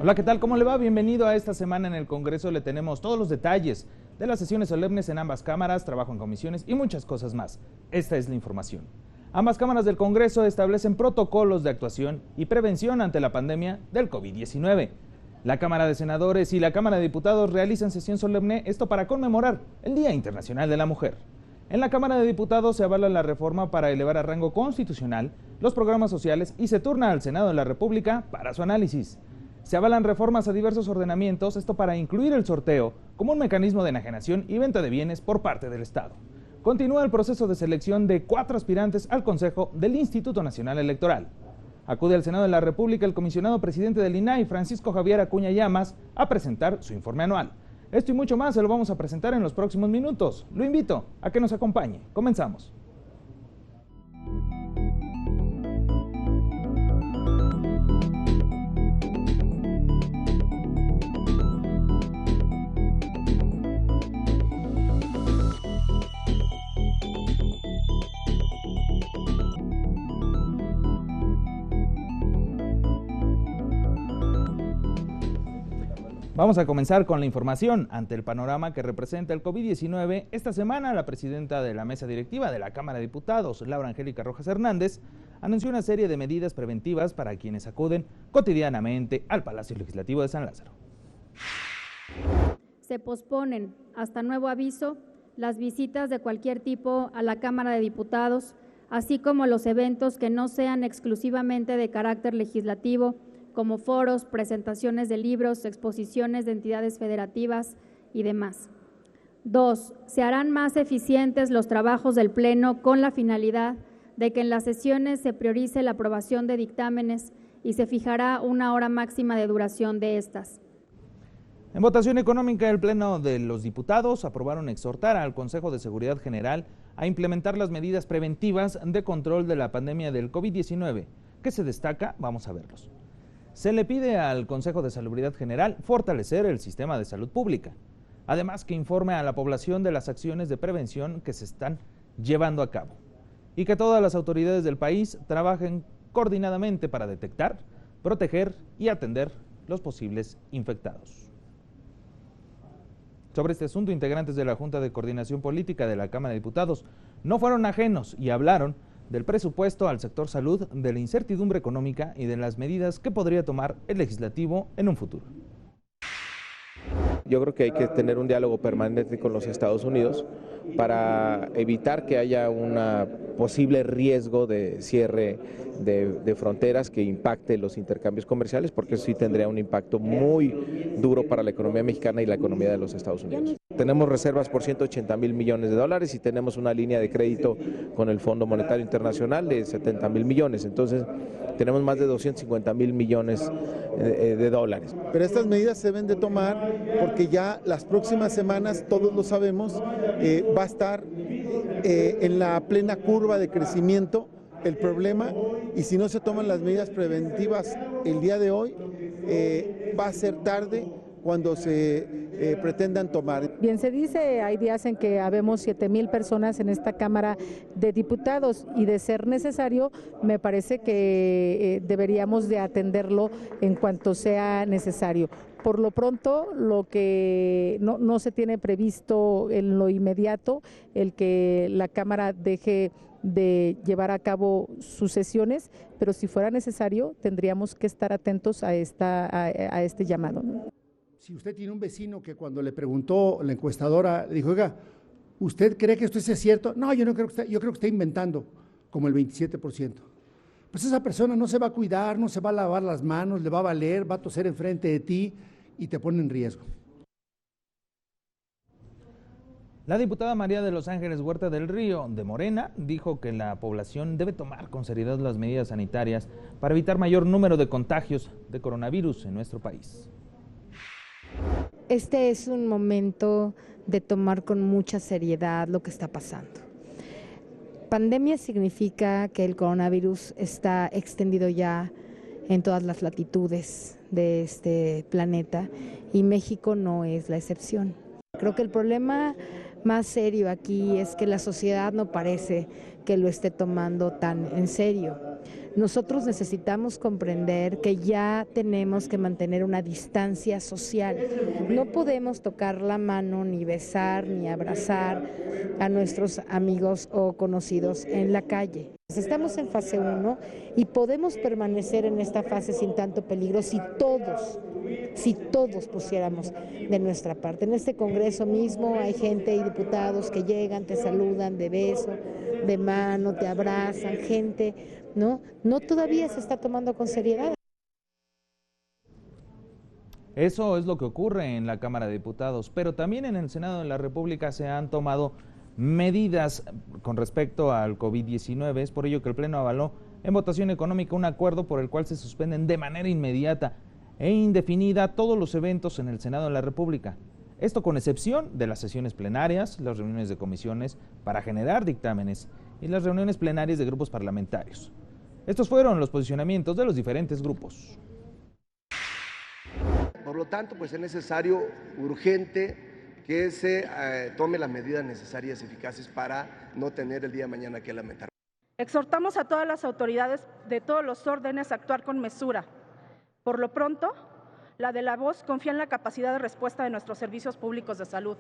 Hola, ¿qué tal? ¿Cómo le va? Bienvenido a esta semana en el Congreso. Le tenemos todos los detalles de las sesiones solemnes en ambas cámaras, trabajo en comisiones y muchas cosas más. Esta es la información. Ambas cámaras del Congreso establecen protocolos de actuación y prevención ante la pandemia del COVID-19. La Cámara de Senadores y la Cámara de Diputados realizan sesión solemne, esto para conmemorar el Día Internacional de la Mujer. En la Cámara de Diputados se avala la reforma para elevar a rango constitucional los programas sociales y se turna al Senado de la República para su análisis. Se avalan reformas a diversos ordenamientos, esto para incluir el sorteo como un mecanismo de enajenación y venta de bienes por parte del Estado. Continúa el proceso de selección de 4 aspirantes al Consejo del Instituto Nacional Electoral. Acude al Senado de la República el comisionado presidente del INAI, Francisco Javier Acuña Llamas, a presentar su informe anual. Esto y mucho más se lo vamos a presentar en los próximos minutos. Lo invito a que nos acompañe. Comenzamos. Vamos a comenzar con la información. Ante el panorama que representa el COVID-19, esta semana la presidenta de la mesa directiva de la Cámara de Diputados, Laura Angélica Rojas Hernández, anunció una serie de medidas preventivas para quienes acuden cotidianamente al Palacio Legislativo de San Lázaro. Se posponen, hasta nuevo aviso, las visitas de cualquier tipo a la Cámara de Diputados, así como los eventos que no sean exclusivamente de carácter legislativo, como foros, presentaciones de libros, exposiciones de entidades federativas y demás. 2. Se harán más eficientes los trabajos del Pleno con la finalidad de que en las sesiones se priorice la aprobación de dictámenes y se fijará una hora máxima de duración de estas. En votación económica, el Pleno de los Diputados aprobaron exhortar al Consejo de Seguridad General a implementar las medidas preventivas de control de la pandemia del COVID-19. ¿Qué se destaca? Vamos a verlos. Se le pide al Consejo de Salubridad General fortalecer el sistema de salud pública, además que informe a la población de las acciones de prevención que se están llevando a cabo y que todas las autoridades del país trabajen coordinadamente para detectar, proteger y atender los posibles infectados. Sobre este asunto, integrantes de la Junta de Coordinación Política de la Cámara de Diputados no fueron ajenos y hablaron del presupuesto al sector salud, de la incertidumbre económica y de las medidas que podría tomar el legislativo en un futuro. Yo creo que hay que tener un diálogo permanente con los Estados Unidos para evitar que haya un posible riesgo de cierre de fronteras que impacte los intercambios comerciales, porque eso sí tendría un impacto muy duro para la economía mexicana y la economía de los Estados Unidos. Tenemos reservas por $180,000 millones y tenemos una línea de crédito con el Fondo Monetario Internacional de $70,000 millones, entonces tenemos más de $250,000 millones de dólares. Pero estas medidas se deben de tomar porque ya las próximas semanas, todos lo sabemos, va a estar en la plena curva de crecimiento el problema, y si no se toman las medidas preventivas el día de hoy, va a ser tarde cuando se pretendan tomar. Bien se dice, hay días en que habemos 7,000 personas en esta Cámara de Diputados y de ser necesario, me parece que deberíamos de atenderlo en cuanto sea necesario. Por lo pronto, lo que no se tiene previsto en lo inmediato, el que la Cámara deje de llevar a cabo sus sesiones, pero si fuera necesario, tendríamos que estar atentos a este llamado, ¿no? Si usted tiene un vecino que cuando le preguntó la encuestadora, le dijo, oiga, ¿usted cree que esto es cierto? No, yo no creo yo creo que está inventando, como el 27%. Pues esa persona no se va a cuidar, no se va a lavar las manos, le va a valer, va a toser enfrente de ti y te pone en riesgo. La diputada María de Los Ángeles Huerta del Río, de Morena, dijo que la población debe tomar con seriedad las medidas sanitarias para evitar mayor número de contagios de coronavirus en nuestro país. Este es un momento de tomar con mucha seriedad lo que está pasando. Pandemia significa que el coronavirus está extendido ya en todas las latitudes de este planeta y México no es la excepción. Creo que el problema más serio aquí es que la sociedad no parece que lo esté tomando tan en serio. Nosotros necesitamos comprender que ya tenemos que mantener una distancia social. No podemos tocar la mano, ni besar, ni abrazar a nuestros amigos o conocidos en la calle. Estamos en fase 1 y podemos permanecer en esta fase sin tanto peligro si todos pusiéramos de nuestra parte. En este Congreso mismo hay gente y diputados que llegan, te saludan de beso, de mano, te abrazan, gente, ¿no? No todavía se está tomando con seriedad. Eso es lo que ocurre en la Cámara de Diputados, pero también en el Senado de la República se han tomado medidas con respecto al COVID-19. Es por ello que el Pleno avaló en votación económica un acuerdo por el cual se suspenden de manera inmediata e indefinida todos los eventos en el Senado de la República. Esto con excepción de las sesiones plenarias, las reuniones de comisiones para generar dictámenes y las reuniones plenarias de grupos parlamentarios. Estos fueron los posicionamientos de los diferentes grupos. Por lo tanto, pues es necesario, urgente, que se tome las medidas necesarias y eficaces para no tener el día de mañana que lamentar. Exhortamos a todas las autoridades de todos los órdenes a actuar con mesura. Por lo pronto, la de la voz confía en la capacidad de respuesta de nuestros servicios públicos de salud.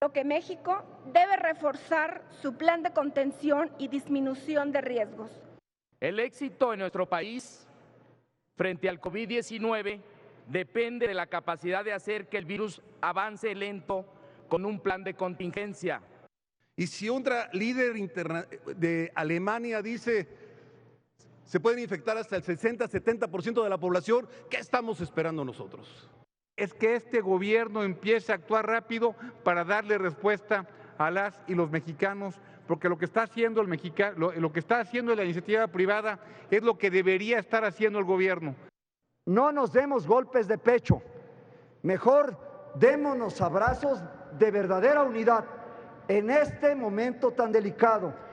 Lo que México debe reforzar su plan de contención y disminución de riesgos. El éxito en nuestro país frente al COVID-19 depende de la capacidad de hacer que el virus avance lento con un plan de contingencia. Y si otra líder de Alemania dice se pueden infectar hasta el 60-70% de la población, ¿qué estamos esperando nosotros? Es que este gobierno empiece a actuar rápido para darle respuesta a las y los mexicanos, porque lo que está haciendo lo que está haciendo la iniciativa privada es lo que debería estar haciendo el gobierno. No nos demos golpes de pecho, mejor démonos abrazos de verdadera unidad en este momento tan delicado.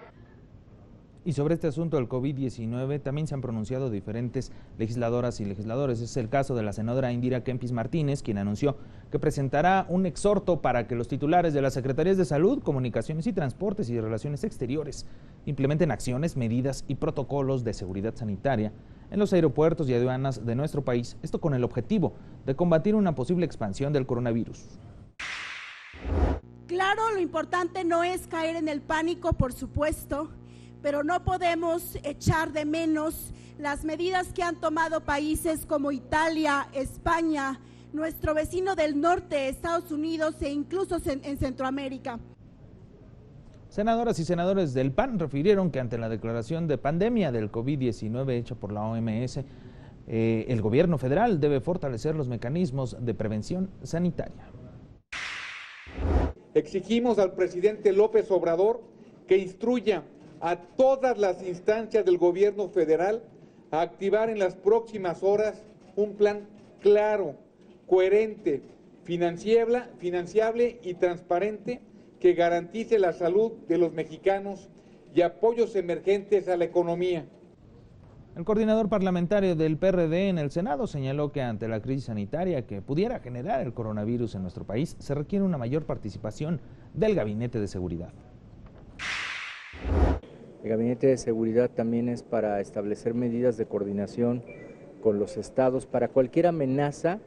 Y sobre este asunto del COVID-19 también se han pronunciado diferentes legisladoras y legisladores. Es el caso de la senadora Indira Kempis Martínez, quien anunció que presentará un exhorto para que los titulares de las Secretarías de Salud, Comunicaciones y Transportes y de Relaciones Exteriores implementen acciones, medidas y protocolos de seguridad sanitaria en los aeropuertos y aduanas de nuestro país, esto con el objetivo de combatir una posible expansión del coronavirus. Claro, lo importante no es caer en el pánico, por supuesto, pero no podemos echar de menos las medidas que han tomado países como Italia, España, nuestro vecino del norte, Estados Unidos e incluso en Centroamérica. Senadoras y senadores del PAN refirieron que ante la declaración de pandemia del COVID-19 hecha por la OMS, el gobierno federal debe fortalecer los mecanismos de prevención sanitaria. Exigimos al presidente López Obrador que instruya a todas las instancias del gobierno federal a activar en las próximas horas un plan claro, coherente, financiable y transparente que garantice la salud de los mexicanos y apoyos emergentes a la economía. El coordinador parlamentario del PRD en el Senado señaló que ante la crisis sanitaria que pudiera generar el coronavirus en nuestro país, se requiere una mayor participación del Gabinete de Seguridad. El Gabinete de Seguridad también es para establecer medidas de coordinación con los estados para cualquier amenaza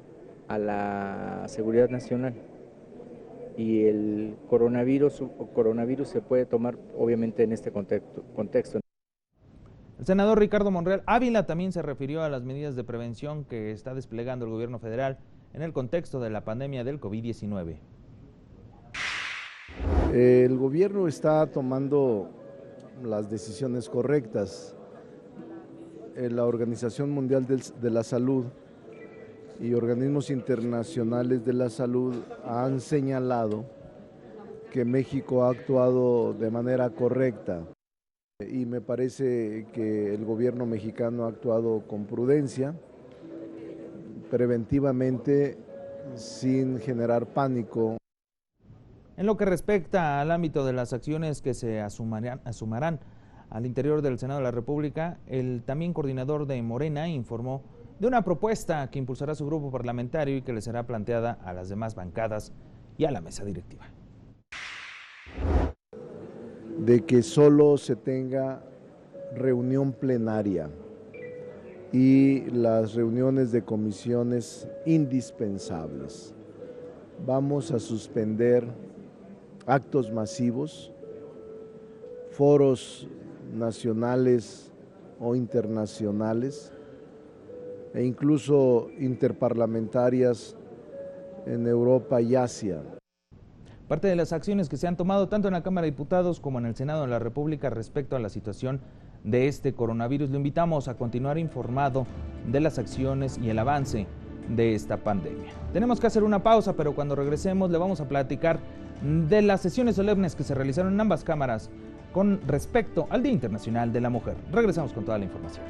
a la seguridad nacional. Y el coronavirus se puede tomar obviamente en este contexto. El senador Ricardo Monreal Ávila también se refirió a las medidas de prevención que está desplegando el gobierno federal en el contexto de la pandemia del COVID-19. El gobierno está tomando las decisiones correctas. La Organización Mundial de la Salud y organismos internacionales de la salud han señalado que México ha actuado de manera correcta y me parece que el gobierno mexicano ha actuado con prudencia, preventivamente, sin generar pánico. En lo que respecta al ámbito de las acciones que se asumarán al interior del Senado de la República, el también coordinador de Morena informó de una propuesta que impulsará su grupo parlamentario y que le será planteada a las demás bancadas y a la mesa directiva. De que solo se tenga reunión plenaria y las reuniones de comisiones indispensables. Vamos a suspender actos masivos, foros nacionales o internacionales e incluso interparlamentarias en Europa y Asia. Parte de las acciones que se han tomado tanto en la Cámara de Diputados como en el Senado de la República respecto a la situación de este coronavirus, lo invitamos a continuar informado de las acciones y el avance de esta pandemia. Tenemos que hacer una pausa, pero cuando regresemos le vamos a platicar de las sesiones solemnes que se realizaron en ambas cámaras con respecto al Día Internacional de la Mujer. Regresamos con toda la información.